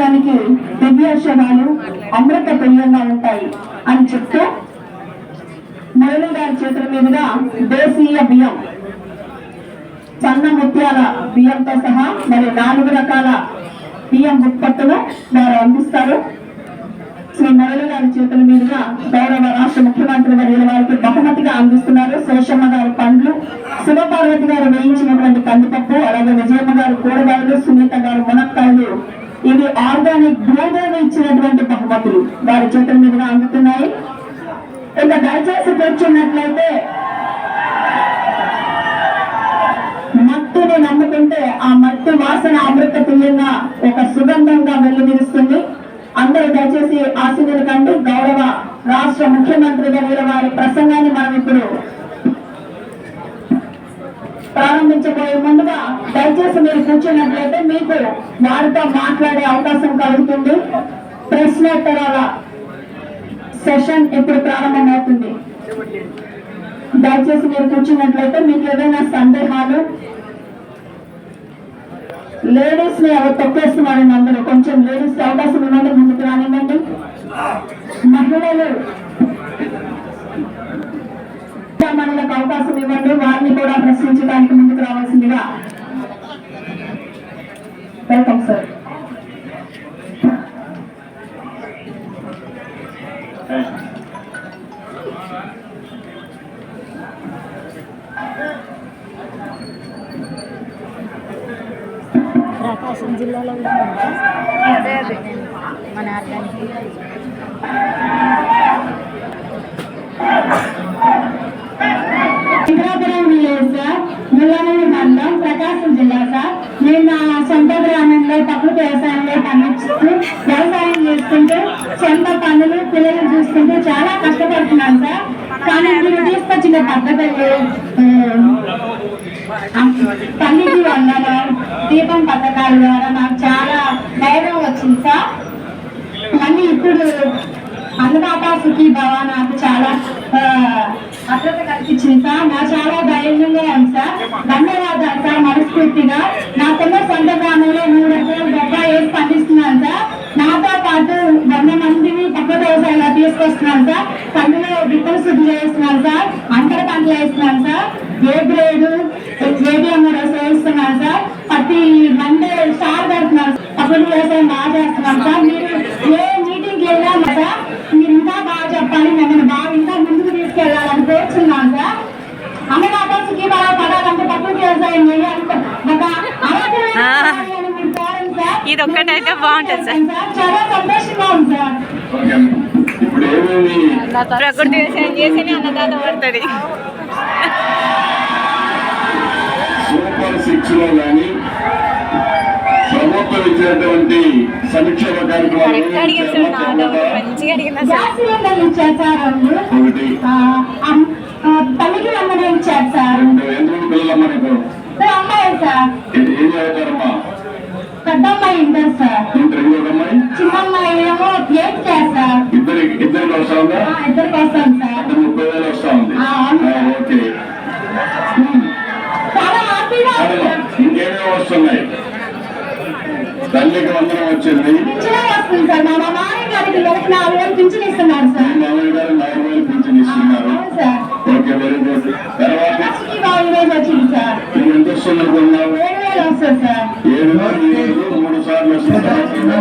ఆరోగ్యానికి దివ్యౌషధాలు అమృత తుల్యంగా ఉంటాయి అని చెప్తూ మురళి గారి చేతుల మీదుగా దేశీయ బియ్యం, సన్న ముత్యాల బియ్యంతో సహా మరి 4 రకాల బియ్యం ఉత్పత్తులు వారు అందిస్తారు. శ్రీ మురళి గారి చేతుల మీదుగా గౌరవ రాష్ట్ర ముఖ్యమంత్రి వర్యుల వారికి బహుమతిగా అందిస్తున్నారు. శేషమ్మ గారు పండ్లు, శివపార్వతి గారు వేయించినటువంటి కందిపప్పు, అలాగే విజయమ్మ గారు కూరగాయలు, సునీత గారు మునక్కాయలు, ఇవి ఆర్గానిక్ భూదేవి ఇచ్చినటువంటి బహుమతులు వారి చేతుల మీదుగా అందుతున్నాయి. ఇంకా దయచేసి కూర్చున్నట్లయితే మట్టిని నమ్ముకుంటే ఆ మట్టి వాసన అమృత తుల్యంగా ఒక సుగంధంగా వెల్లువిరుస్తుంది. అందరూ దయచేసి ఆశీర్వదించండి కంటే గౌరవ రాష్ట్ర ముఖ్యమంత్రి వర్యుల వారి ప్రసంగాన్ని మనం ఇప్పుడు ప్రారంభించబోయే ముందుగా దయచేసి మీరు కూర్చున్నట్లయితే మీకు వారితో మాట్లాడే అవకాశం కలుగుతుంది. ప్రశ్నోత్తరాల సెషన్ ఇప్పుడు ప్రారంభమవుతుంది. దయచేసి మీరు కూర్చున్నట్లయితే మీకు ఏదైనా సందేహాలు, లేడీస్ ని ఎవరు తొక్కేస్తున్నారని అందరూ కొంచెం లేడీస్ అవకాశం ఇవ్వండి, ముందుకు రానివ్వండి. మహిళలు మనలకు అవకాశం ఇవ్వండి, వారిని కూడా ప్రశ్నించడానికి ముందుకు రావాల్సిందిగా. Welcome sir. ప్రకాశం జిల్లాలో అదే మన ఆర్గానిక్ ముల్లనూరు మండలం ప్రకాశం జిల్లా సార్. నేను నా సొంత గ్రామంలో ప్రకృతి వ్యవసాయంలో పండించుతూ వ్యవసాయం చేసుకుంటూ సొంత పనులు పిల్లలు చూసుకుంటూ చాలా కష్టపడుతున్నాను సార్. కానీ మీరు తీసుకొచ్చిన పద్ధతులు తల్లికి వందలు దీపం పథకాల ద్వారా నాకు చాలా ధైర్యం వచ్చింది సార్. మళ్ళీ ఇప్పుడు అన్నదాత సుఖీ భవ నాకు చాలా భద్రత కల్పించింది సార్. నాకు చాలా ధైర్యంగా ఉంది సార్. ధన్యవాదాలు సార్ మనస్ఫూర్తిగా. నాకున్న సొంత గ్రామంలో 3 ఎకరాలు బొప్పాయి వేసి పండిస్తున్నాను సార్. నాతో పాటు 100 మందిని పక్క వ్యవసాయంగా తీసుకొస్తున్నాను సార్. పండుగ విత్తన శుద్ధి చేస్తున్నాను సార్. అంతర పంటలు వేస్తున్నాను సార్. ఏ గ్రేడు ఏటీఎం వేస్తున్నాను సార్. ప్రతి మండే స్టార్ పెడుతున్నాను. ప్రకృతి వ్యవసాయం బాగా చేస్తున్నాను సార్. మీరు ఏ మీటింగ్కి వెళ్ళాము సార్, మీరు ఇంకా బాగా చెప్పాలి, మమ్మల్ని బాగా ఇంకా ముందుకు తీసుకెళ్లాలని కోరుచున్నాను సార్. అన్నదాత సుఖీ భవ పడాలంటే ప్రకృతి వ్యవసాయం చేయాలి. ఒక ఇది ఒక్కటైతే బాగుంటుంది సార్. చాలా సంతోషంగా ఉంది సార్. ప్రకృతి వ్యవసాయం చేస్తేనే అన్నదాత పడుతుంది. సూపర్ 6 లో కానీ ప్రభుత్వం ఇచ్చినటువంటి సంక్షేమ కార్యక్రమాలు తల్లికి వందనం ఇచ్చారు సార్. ఎంతమంది పిల్లలమ్మా నీకు? అమ్మాయి సార్. ఏం చదువుతారమ్మా? పెద్ద అమ్మాయి ఇంటర్ సార్. అమ్మాయి చిన్న అమ్మాయి ఏమో 8th క్లాస్ సార్. ఇద్దరికి వస్తా ఉందా? ఇద్దరికి వస్తాను సార్. 30,000 వస్తా ఉంది. ఓకే, చాలా హ్యాపీగా ఇంకేమేమి వస్తున్నాయి? తల్లికి వందనం వచ్చింది. వస్తుంది సార్. మా మామయ్య గారికి 4,000 పింఛన్ ఇస్తున్నారు సార్. మామయ్య గారు 4,000 పింఛన్ ఇస్తున్నారు. Okay, very good. తర్వాత వచ్చింది సార్. ఎంత వస్తుంది అనుకున్నావు? 7,000 వస్తుంది సార్. 7,000 3 సార్లు వస్తుంది.